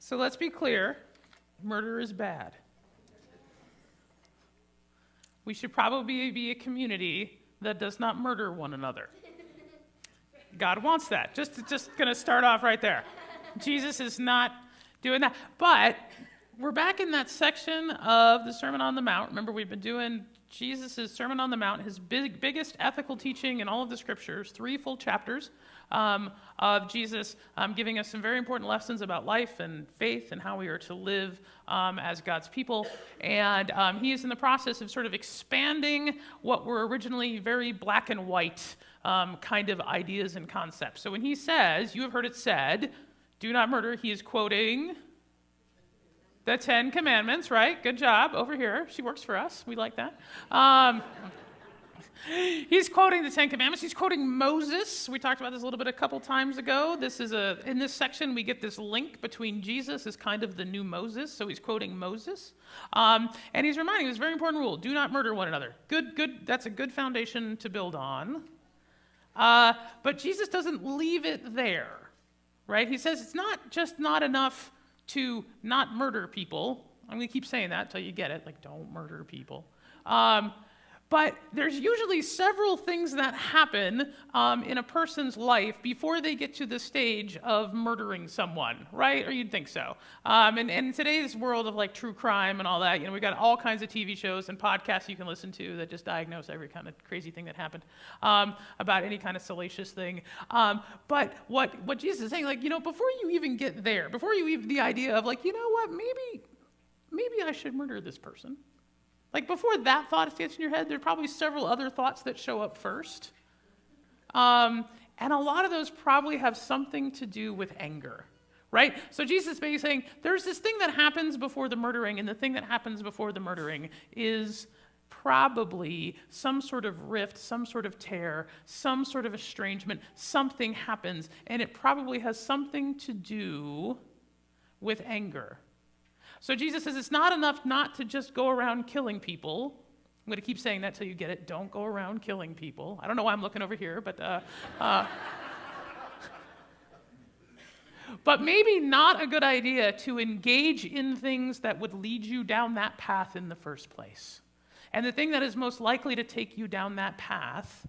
So let's be clear, murder is bad. We should probably be a community that does not murder one another. God wants that. Just going to start off right there. Jesus is not doing that. But we're back in that section of the Sermon on the Mount. Remember, we've been doing Jesus' Sermon on the Mount, his biggest ethical teaching in all of the scriptures, 3 full chapters of Jesus giving us some very important lessons about life and faith and how we are to live as God's people. And he is in the process of sort of expanding what were originally very black and white kind of ideas and concepts. So when he says, you have heard it said, do not murder, he is quoting the 10 Commandments, right? Good job over here. She works for us. We like that. He's quoting the 10 Commandments. He's quoting Moses. We talked about this a little bit a couple times ago. In this section, we get this link between Jesus as kind of the new Moses. So he's quoting Moses. And he's reminding this very important rule. Do not murder one another. Good. That's a good foundation to build on. But Jesus doesn't leave it there, right? He says it's not enough to not murder people. I'm going to keep saying that until you get it, like don't murder people. But there's usually several things that happen in a person's life before they get to the stage of murdering someone, right? Or you'd think so. And in today's world of like true crime and all that, we got all kinds of TV shows and podcasts you can listen to that just diagnose every kind of crazy thing that happened about any kind of salacious thing. But what Jesus is saying, before you even get there, before you even the idea of maybe I should murder this person. Before that thought gets in your head, there are probably several other thoughts that show up first. And a lot of those probably have something to do with anger, right? So Jesus is basically saying, there's this thing that happens before the murdering, and the thing that happens before the murdering is probably some sort of rift, some sort of tear, some sort of estrangement. Something happens, and it probably has something to do with anger. So Jesus says it's not enough not to just go around killing people. I'm going to keep saying that till you get it. Don't go around killing people. I don't know why I'm looking over here, but but maybe not a good idea to engage in things that would lead you down that path in the first place. And the thing that is most likely to take you down that path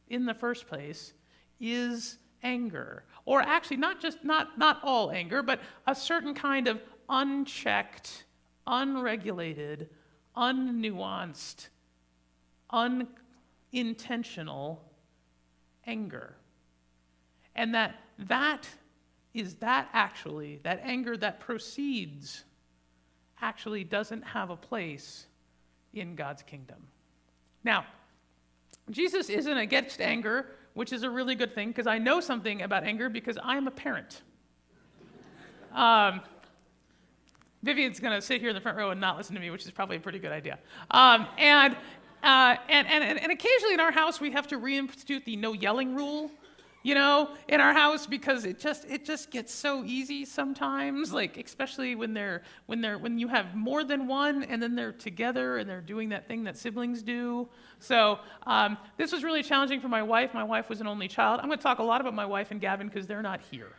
in the first place is anger. Or actually not all anger, but a certain kind of unchecked, unregulated, unnuanced, unintentional anger. And that anger that proceeds actually doesn't have a place in God's kingdom. Now, Jesus isn't against anger, which is a really good thing, because I know something about anger because I'm a parent. Vivian's going to sit here in the front row and not listen to me, which is probably a pretty good idea. And occasionally in our house, we have to reinstitute the no yelling rule, in our house, because it just gets so easy sometimes, especially when you have more than one and then they're together and they're doing that thing that siblings do. So this was really challenging for my wife. My wife was an only child. I'm going to talk a lot about my wife and Gavin because they're not here.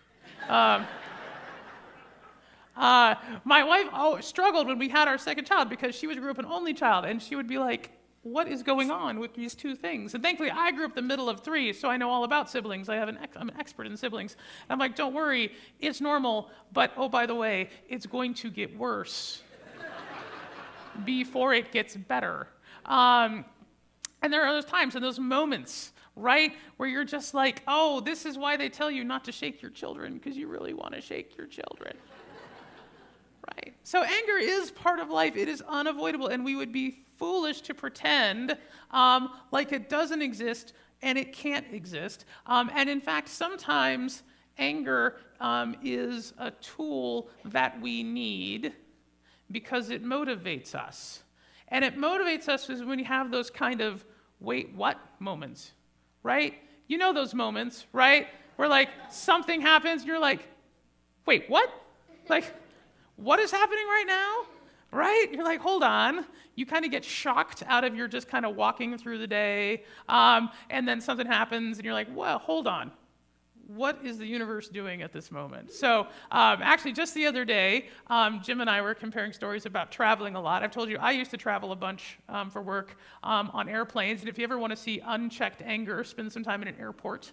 My wife struggled when we had our second child because she grew up an only child, and she would be like, what is going on with these two things? And thankfully, I grew up the middle of 3, so I know all about siblings. I'm an expert in siblings. And I'm like, don't worry, it's normal, but oh, by the way, it's going to get worse before it gets better. And there are those times and those moments, right, where you're just like, oh, this is why they tell you not to shake your children, because you really want to shake your children. Right. So anger is part of life. It is unavoidable, and we would be foolish to pretend like it doesn't exist and it can't exist. And in fact, sometimes anger is a tool that we need because it motivates us. And it motivates us when you have those kind of wait, what moments, right? You know those moments, right? Where something happens and you're like, wait, what? What is happening right now? Right? You're like, hold on. You kind of get shocked out of your just kind of walking through the day, and then something happens, and you're like, well, hold on. what is the universe doing at this moment? So actually, just the other day, Jim and I were comparing stories about traveling a lot. I've told you I used to travel a bunch for work on airplanes, and if you ever want to see unchecked anger, spend some time in an airport.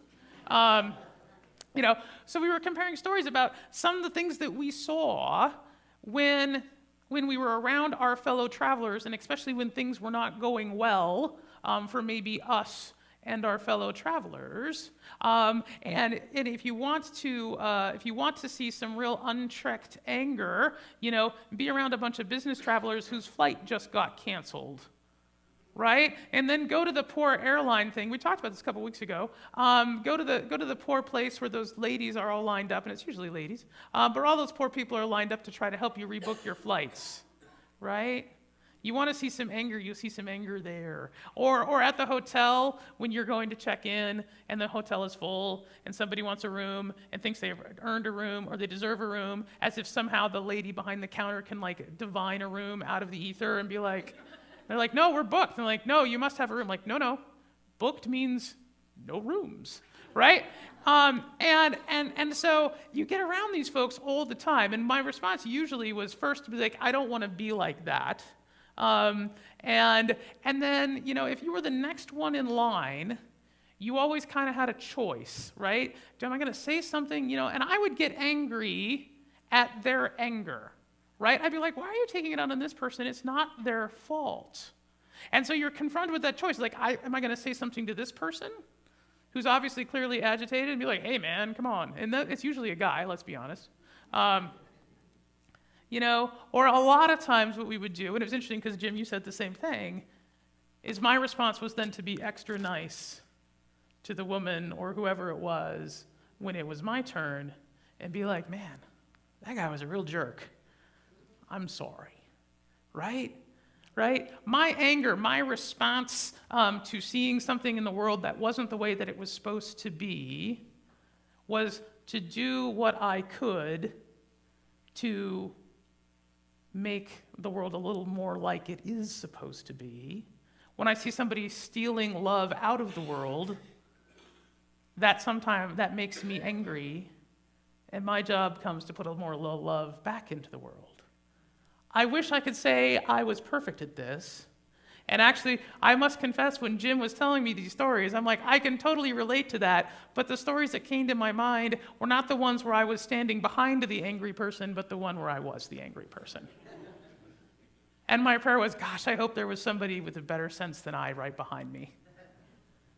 So we were comparing stories about some of the things that we saw when we were around our fellow travelers, and especially when things were not going well for maybe us and our fellow travelers. And if you want to see some real unchecked anger, be around a bunch of business travelers whose flight just got canceled. Right? And then go to the poor airline thing. We talked about this a couple weeks ago. Go to the poor place where those ladies are all lined up, and it's usually ladies, but all those poor people are lined up to try to help you rebook your flights. Right? You want to see some anger, you'll see some anger there. Or at the hotel when you're going to check in and the hotel is full and somebody wants a room and thinks they've earned a room or they deserve a room, as if somehow the lady behind the counter can divine a room out of the ether and be like, they're like, no, we're booked. They're like, no, you must have a room. Like, no, booked means no rooms, right? And so you get around these folks all the time. And my response usually was first to be like, I don't want to be like that. And then, if you were the next one in line, you always kind of had a choice, right? Am I going to say something, and I would get angry at their anger. Right? I'd be like, why are you taking it out on this person? It's not their fault. And so you're confronted with that choice. Like, am I going to say something to this person who's obviously clearly agitated and be like, hey, man, come on. And it's usually a guy, let's be honest. Or a lot of times what we would do, and it was interesting because, Jim, you said the same thing, is my response was then to be extra nice to the woman or whoever it was when it was my turn and be like, man, that guy was a real jerk. I'm sorry, right? My anger, my response to seeing something in the world that wasn't the way that it was supposed to be was to do what I could to make the world a little more like it is supposed to be. When I see somebody stealing love out of the world, that makes me angry, and my job comes to put a more love back into the world. I wish I could say I was perfect at this. And actually, I must confess, when Jim was telling me these stories, I'm like, I can totally relate to that. But the stories that came to my mind were not the ones where I was standing behind the angry person, but the one where I was the angry person. And my prayer was, gosh, I hope there was somebody with a better sense than I right behind me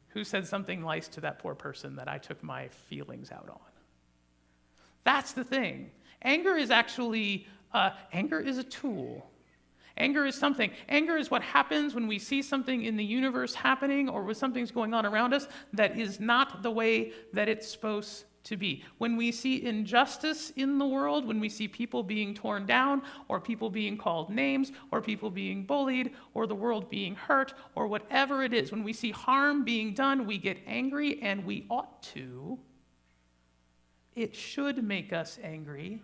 who said something nice to that poor person that I took my feelings out on. That's the thing. Anger is a tool. Anger is something. Anger is what happens when we see something in the universe happening or when something's going on around us that is not the way that it's supposed to be. When we see injustice in the world, when we see people being torn down or people being called names or people being bullied or the world being hurt or whatever it is, when we see harm being done, we get angry, and we ought to. It should make us angry,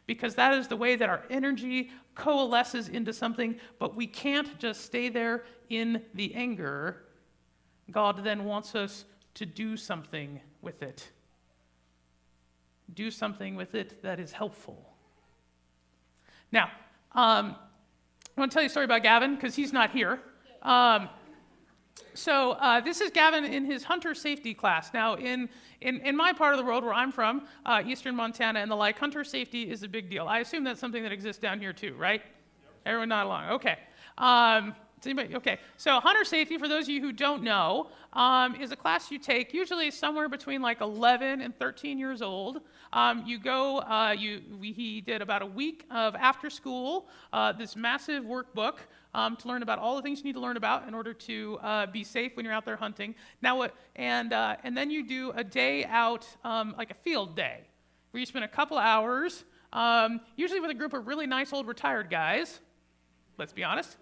because that is the way that our energy coalesces into something, but we can't just stay there in the anger. God then wants us to do something with it. Do something with it that is helpful. Now, I want to tell you a story about Gavin, because he's not here. So this is Gavin in his hunter safety class. Now, in my part of the world where I'm from, eastern Montana and the like, hunter safety is a big deal. I assume that's something that exists down here too, right? Yep. Everyone nod along. Okay. Okay. So hunter safety, for those of you who don't know, is a class you take usually somewhere between like 11 and 13 years old. He did about a week of after school, this massive workbook to learn about all the things you need to learn about in order to be safe when you're out there hunting. And then you do a day out, like a field day, where you spend a couple hours, usually with a group of really nice old retired guys, let's be honest,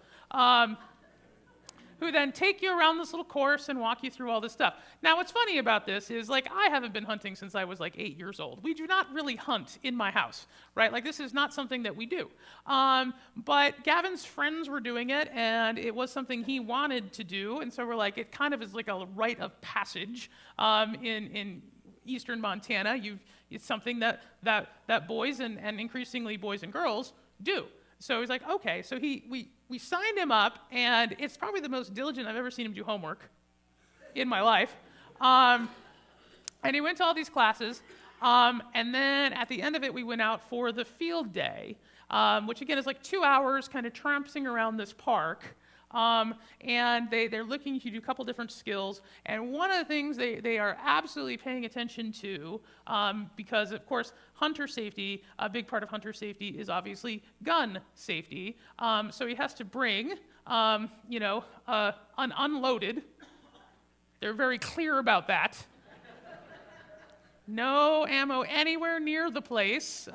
who then take you around this little course and walk you through all this stuff. Now, what's funny about this is, like, I haven't been hunting since I was like 8 years old. We do not really hunt in my house, right? Like, this is not something that we do. But Gavin's friends were doing it, and it was something he wanted to do, and so we're like, it kind of is like a rite of passage in eastern Montana, it's something that boys and increasingly boys and girls do. So he's like, okay. So we signed him up, and it's probably the most diligent I've ever seen him do homework in my life. And he went to all these classes, and then at the end of it, we went out for the field day, which again is like 2 hours kind of tramping around this park. And they're looking to do a couple different skills. And one of the things they are absolutely paying attention to, because of course hunter safety, a big part of hunter safety is obviously gun safety. So he has to bring, an unloaded. They're very clear about that. No ammo anywhere near the place.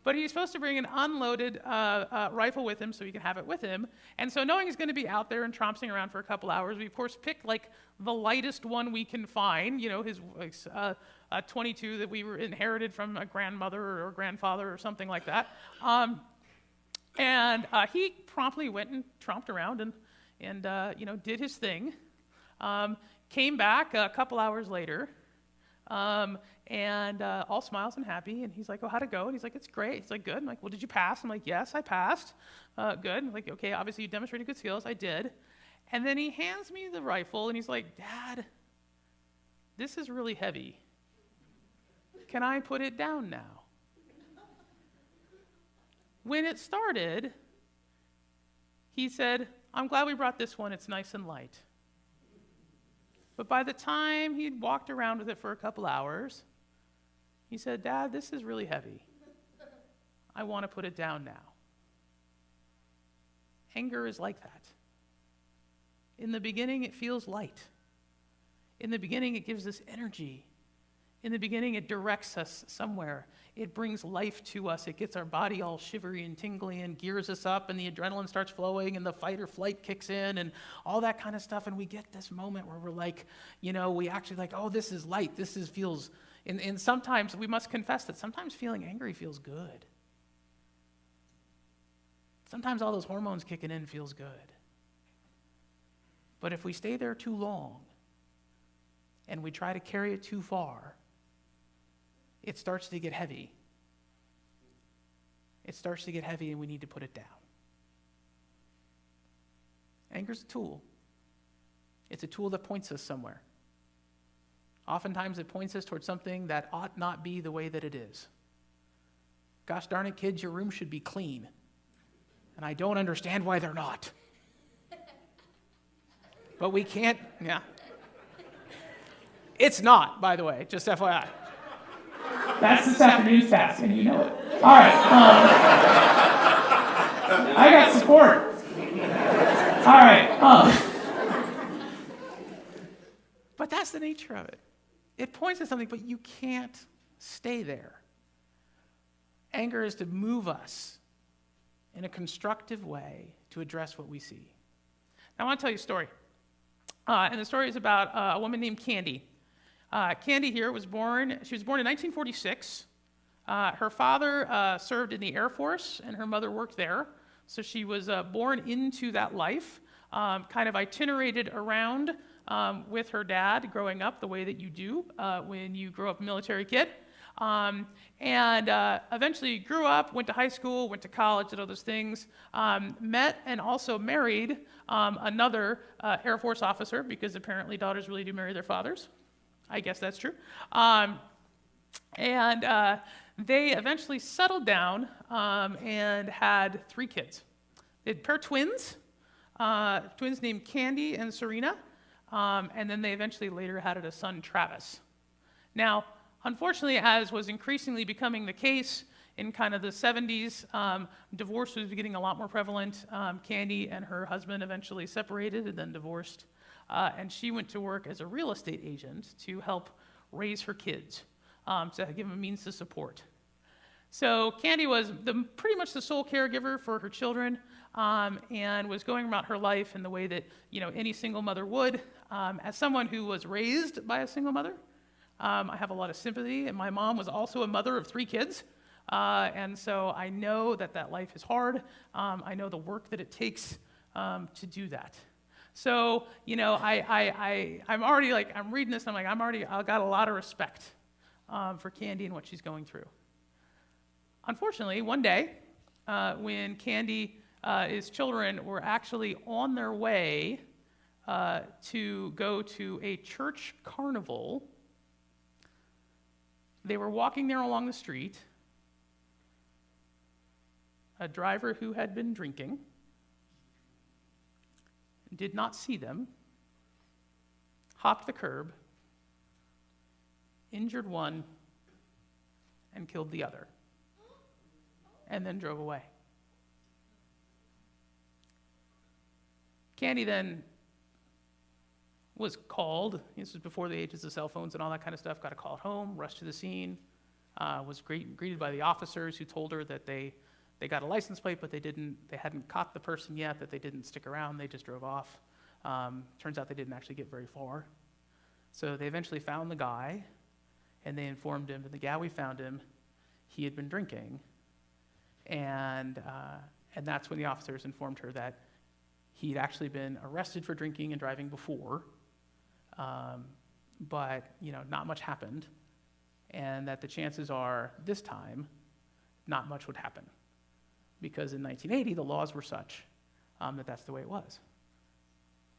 But he's supposed to bring an unloaded rifle with him so he can have it with him. And so knowing he's going to be out there and tromping around for a couple hours, we of course picked like the lightest one we can find, his 22 that we were inherited from a grandmother or grandfather or something like that. And he promptly went and tromped around and did his thing. Came back a couple hours later. And all smiles and happy, and he's like, oh, how'd it go? And he's like, it's great. He's like, good. I'm like, well, did you pass? I'm like, yes, I passed. Good. I'm like, okay, obviously you demonstrated good skills. I did. And then he hands me the rifle, and he's like, Dad, this is really heavy. Can I put it down now? When it started, he said, I'm glad we brought this one. It's nice and light. But by the time he'd walked around with it for a couple hours, he said, Dad, this is really heavy. I want to put it down now. Anger is like that. In the beginning, it feels light. In the beginning, it gives us energy. In the beginning, it directs us somewhere. It brings life to us. It gets our body all shivery and tingly and gears us up, and the adrenaline starts flowing, and the fight or flight kicks in, and all that kind of stuff. And we get this moment where we're like, we actually like, oh, this is light. Feels, and sometimes we must confess that sometimes feeling angry feels good. Sometimes all those hormones kicking in feels good. But if we stay there too long and we try to carry it too far, it starts to get heavy. It starts to get heavy, and we need to put it down. Anger's a tool. It's a tool that points us somewhere. Oftentimes it points us towards something that ought not be the way that it is. Gosh darn it, kids, your room should be clean. And I don't understand why they're not. But we can't, yeah. It's not, by the way, just FYI. That's this afternoon's task, and you know it. All right. I got support. All right. But that's the nature of it. It points to something, but you can't stay there. Anger is to move us in a constructive way to address what we see. Now, I want to tell you a story. And the story is about a woman named Candy. Candy here was born in 1946. Her father served in the Air Force, and her mother worked there. So she was born into that life, kind of itinerated around with her dad growing up the way that you do when you grow up a military kid. And eventually grew up, went to high school, went to college, did all those things, met and also married another Air Force officer, because apparently daughters really do marry their fathers. I guess that's true. And they eventually settled down and had 3 kids. They had a pair of twins named Candy and Serena, and then they eventually later had a son, Travis. Now, unfortunately, as was increasingly becoming the case in kind of the 70s, divorce was getting a lot more prevalent. Candy and her husband eventually separated and then divorced. And she went to work as a real estate agent to help raise her kids, to give them a means to support. So Candy was pretty much the sole caregiver for her children, and was going about her life in the way that any single mother would. As someone who was raised by a single mother, I have a lot of sympathy, and my mom was also a mother of 3 kids, and so I know that life is hard. I know the work that it takes to do that. So, I'm already like, I'm reading this, and I've got a lot of respect for Candy and what she's going through. Unfortunately, one day, when Candy's children were actually on their way to go to a church carnival, they were walking there along the street. A driver who had been drinking did not see them, hopped the curb, injured one, and killed the other, and then drove away. Candy then was called. This was before the ages of cell phones and all that kind of stuff. Got a call at home, rushed to the scene, was greeted by the officers who told her that they got a license plate, but they hadn't caught the person yet, that they didn't stick around, they just drove off. Turns out they didn't actually get very far. So they eventually found the guy, and they informed him that the gal we found him, he had been drinking. And that's when the officers informed her that he'd actually been arrested for drinking and driving before, but not much happened, and that the chances are this time not much would happen, because in 1980 the laws were such that that's the way it was.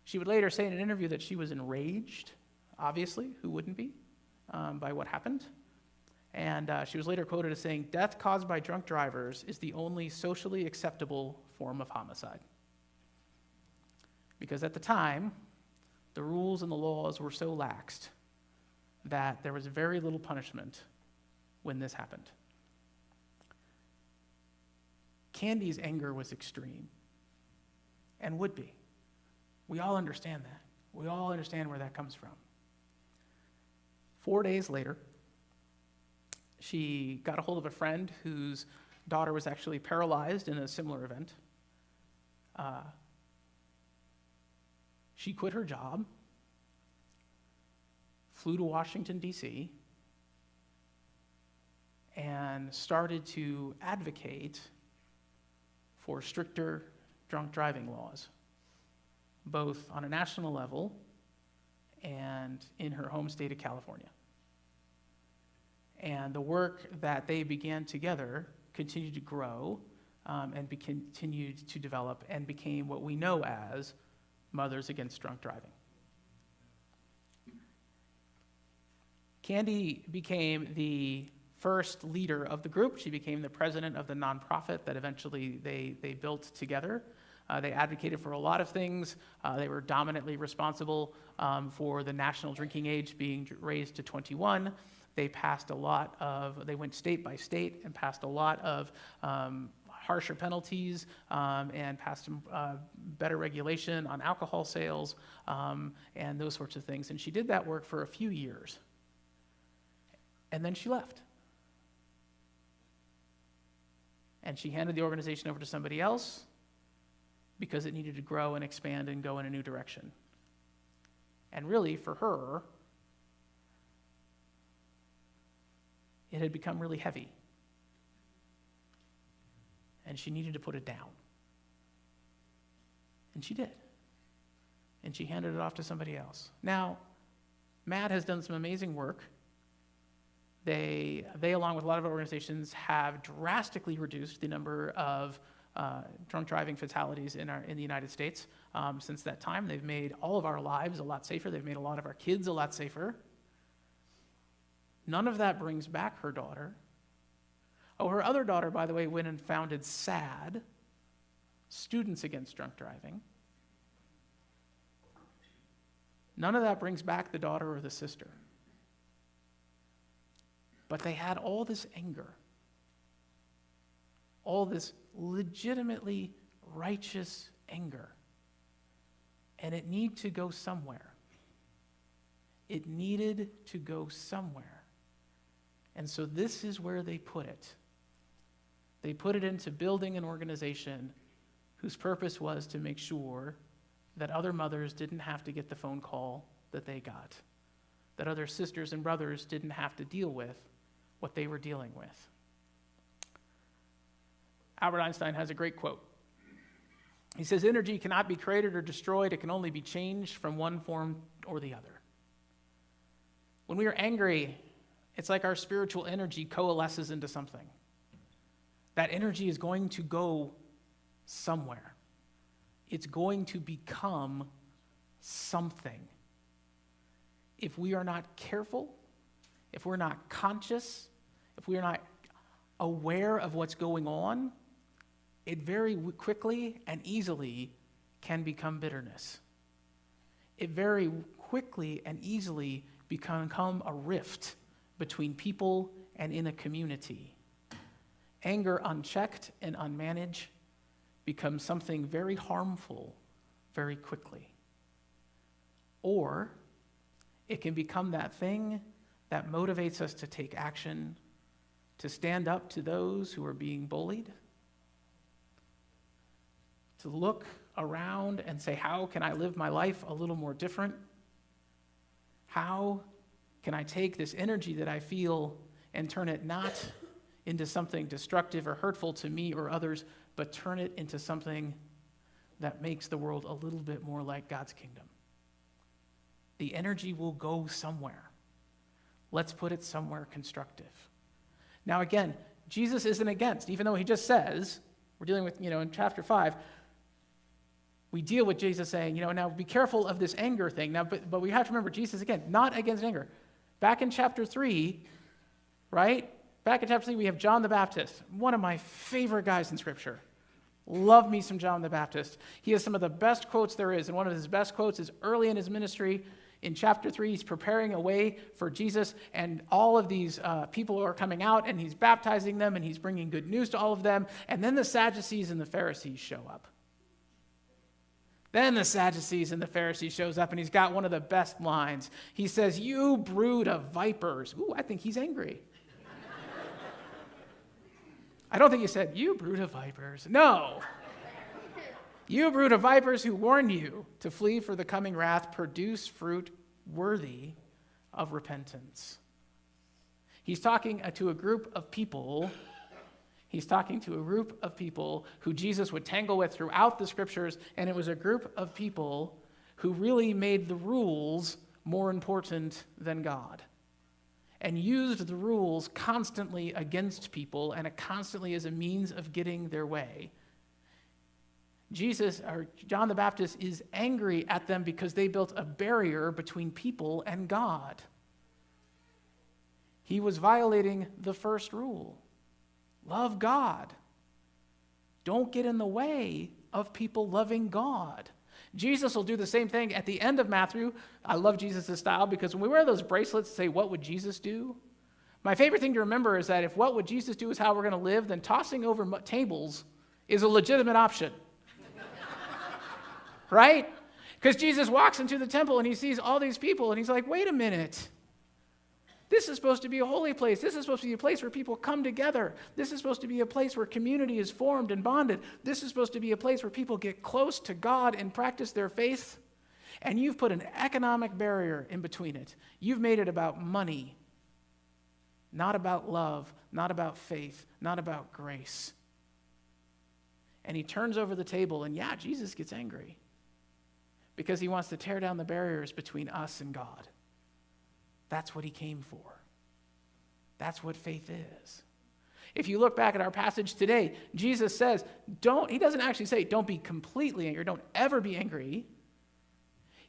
She would later say in an interview that she was enraged, obviously, who wouldn't be, by what happened. And she was later quoted as saying, "Death caused by drunk drivers is the only socially acceptable form of homicide." Because at the time, the rules and the laws were so laxed that there was very little punishment when this happened. Candy's anger was extreme, and would be. We all understand that. We all understand where that comes from. 4 days later, she got a hold of a friend whose daughter was actually paralyzed in a similar event. She quit her job, flew to Washington, D.C., and started to advocate for stricter drunk driving laws, both on a national level and in her home state of California. And the work that they began together continued to grow and continued to develop and became what we know as Mothers Against Drunk Driving. Candy became the first leader of the group. She became the president of the nonprofit that eventually they built together. They advocated for a lot of things. They were dominantly responsible for the national drinking age being raised to 21. They went state by state and passed a lot of harsher penalties and passed better regulation on alcohol sales and those sorts of things. And she did that work for a few years. And then she left. And she handed the organization over to somebody else because it needed to grow and expand and go in a new direction. And really, for her, it had become really heavy. And she needed to put it down. And she did. And she handed it off to somebody else. Now, Matt has done some amazing work. They along with a lot of organizations, have drastically reduced the number of drunk driving fatalities in the United States since that time. They've made all of our lives a lot safer. They've made a lot of our kids a lot safer. None of that brings back her daughter. Oh, her other daughter, by the way, went and founded SAD, Students Against Drunk Driving. None of that brings back the daughter or the sister. But they had all this anger, all this legitimately righteous anger, and it needed to go somewhere. It needed to go somewhere. And so this is where they put it. They put it into building an organization whose purpose was to make sure that other mothers didn't have to get the phone call that they got, that other sisters and brothers didn't have to deal with what they were dealing with. Albert Einstein has a great quote. He says energy cannot be created or destroyed. It can only be changed from one form or the other. When we are angry, it's like our spiritual energy coalesces into something. That energy is going to go somewhere. It's going to become something. If we are not careful, if we're not conscious, if we are not aware of what's going on, it very quickly and easily can become bitterness. It very quickly and easily become a rift between people and in a community. Anger unchecked and unmanaged becomes something very harmful very quickly. Or it can become that thing that motivates us to take action, to stand up to those who are being bullied, to look around and say, how can I live my life a little more different? How can I take this energy that I feel and turn it not into something destructive or hurtful to me or others, but turn it into something that makes the world a little bit more like God's kingdom? The energy will go somewhere. Let's put it somewhere constructive. Now again, Jesus isn't against, even though he just says, we're dealing with, in chapter 5, we deal with Jesus saying, now be careful of this anger thing. Now, but we have to remember, Jesus, again, not against anger. Back in chapter 3, right? Back in chapter 3, we have John the Baptist, one of my favorite guys in Scripture. Love me some John the Baptist. He has some of the best quotes there is, and one of his best quotes is early in his ministry. In chapter 3, he's preparing a way for Jesus, and all of these people are coming out, and he's baptizing them, and he's bringing good news to all of them, and then the Sadducees and the Pharisees show up. Then the Sadducees and the Pharisees shows up, and he's got one of the best lines. He says, "You brood of vipers." Ooh, I think he's angry. I don't think he said, "You brood of vipers." No. "You brood of vipers, who warn you to flee for the coming wrath, produce fruit worthy of repentance." He's talking to a group of people. He's talking to a group of people who Jesus would tangle with throughout the Scriptures, and it was a group of people who really made the rules more important than God, and used the rules constantly against people and constantly as a means of getting their way. John the Baptist is angry at them because they built a barrier between people and God. He was violating the first rule. Love God. Don't get in the way of people loving God. Jesus will do the same thing at the end of Matthew. I love Jesus' style because when we wear those bracelets that say, "What would Jesus do?" My favorite thing to remember is that if what would Jesus do is how we're going to live, then tossing over tables is a legitimate option. Right? Because Jesus walks into the temple and he sees all these people and he's like, wait a minute. This is supposed to be a holy place. This is supposed to be a place where people come together. This is supposed to be a place where community is formed and bonded. This is supposed to be a place where people get close to God and practice their faith. And you've put an economic barrier in between it. You've made it about money, not about love, not about faith, not about grace. And he turns over the table, and Jesus gets angry because he wants to tear down the barriers between us and God. That's what he came for. That's what faith is. If you look back at our passage today, Jesus says, he doesn't actually say, don't be completely angry, don't ever be angry.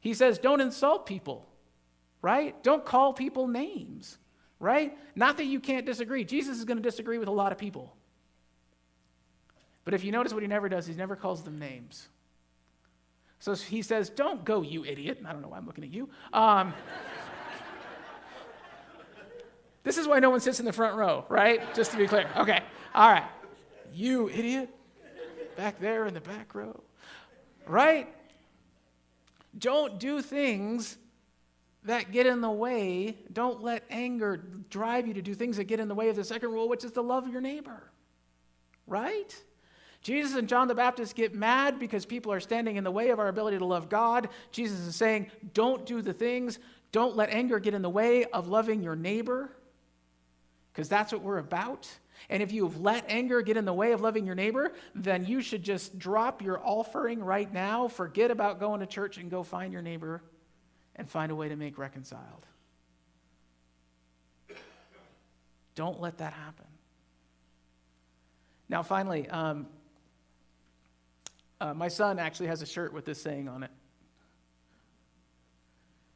He says, don't insult people, right? Don't call people names, right? Not that you can't disagree. Jesus is going to disagree with a lot of people. But if you notice what he never does, he never calls them names. So he says, don't go, you idiot. I don't know why I'm looking at you. This is why no one sits in the front row, right? Just to be clear. Okay. All right. You idiot. Back there in the back row. Right? Don't do things that get in the way. Don't let anger drive you to do things that get in the way of the second rule, which is to love your neighbor. Right? Jesus and John the Baptist get mad because people are standing in the way of our ability to love God. Jesus is saying, don't do the things. Don't let anger get in the way of loving your neighbor, because that's what we're about. And if you've let anger get in the way of loving your neighbor, then you should just drop your offering right now, forget about going to church, and go find your neighbor and find a way to make reconciled. Don't let that happen. Now, finally, my son actually has a shirt with this saying on it.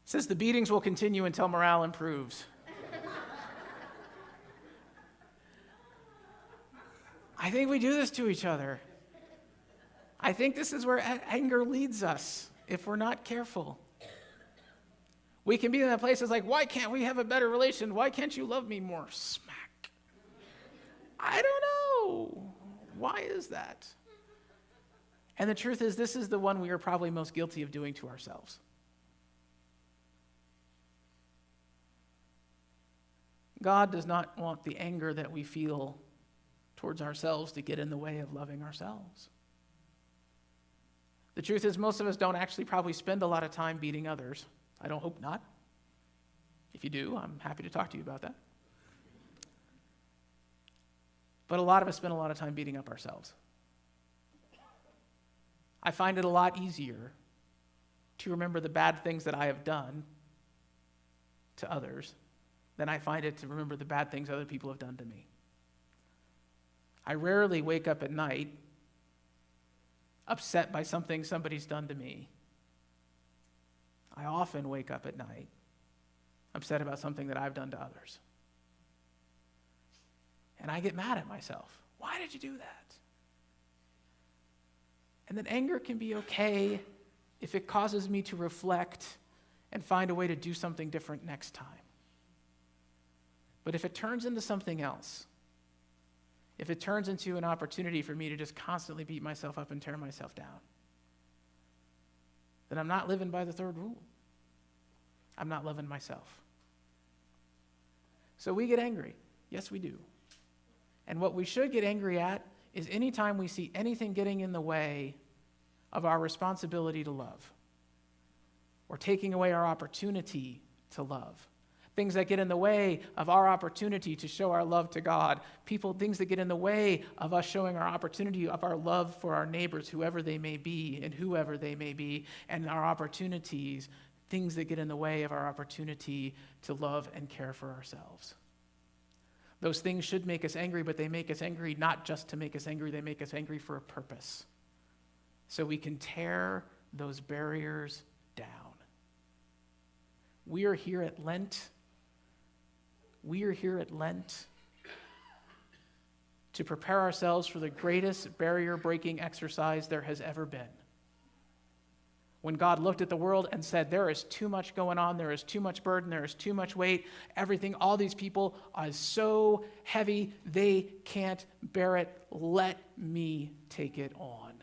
It says, "The beatings will continue until morale improves." I think we do this to each other. I think this is where anger leads us if we're not careful. We can be in that place that's like, why can't we have a better relation? Why can't you love me more? Smack. I don't know. Why is that? And the truth is, this is the one we are probably most guilty of doing to ourselves. God does not want the anger that we feel towards ourselves to get in the way of loving ourselves. The truth is, most of us don't actually probably spend a lot of time beating others. I don't hope not. If you do, I'm happy to talk to you about that. But a lot of us spend a lot of time beating up ourselves. I find it a lot easier to remember the bad things that I have done to others than I find it to remember the bad things other people have done to me. I rarely wake up at night upset by something somebody's done to me. I often wake up at night upset about something that I've done to others. And I get mad at myself. Why did you do that? And then anger can be okay if it causes me to reflect and find a way to do something different next time. But if it turns into something else, if it turns into an opportunity for me to just constantly beat myself up and tear myself down, then I'm not living by the third rule. I'm not loving myself. So we get angry. Yes, we do. And what we should get angry at is anytime we see anything getting in the way of our responsibility to love, or taking away our opportunity to love. Things that get in the way of our opportunity to show our love to God. Things that get in the way of us showing our opportunity of our love for our neighbors, whoever they may be and whoever they may be, and our opportunities, things that get in the way of our opportunity to love and care for ourselves. Those things should make us angry, but they make us angry not just to make us angry, they make us angry for a purpose. So we can tear those barriers down. We are here at Lent. We are here at Lent to prepare ourselves for the greatest barrier-breaking exercise there has ever been. When God looked at the world and said, there is too much going on, there is too much burden, there is too much weight, everything, all these people are so heavy, they can't bear it. Let me take it on.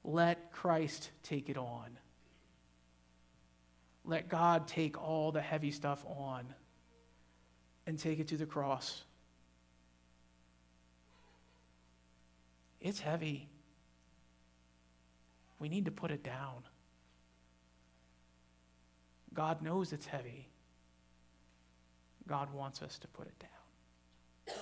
Let Christ take it on. Let God take all the heavy stuff on and take it to the cross. It's heavy. We need to put it down. God knows it's heavy. God wants us to put it down.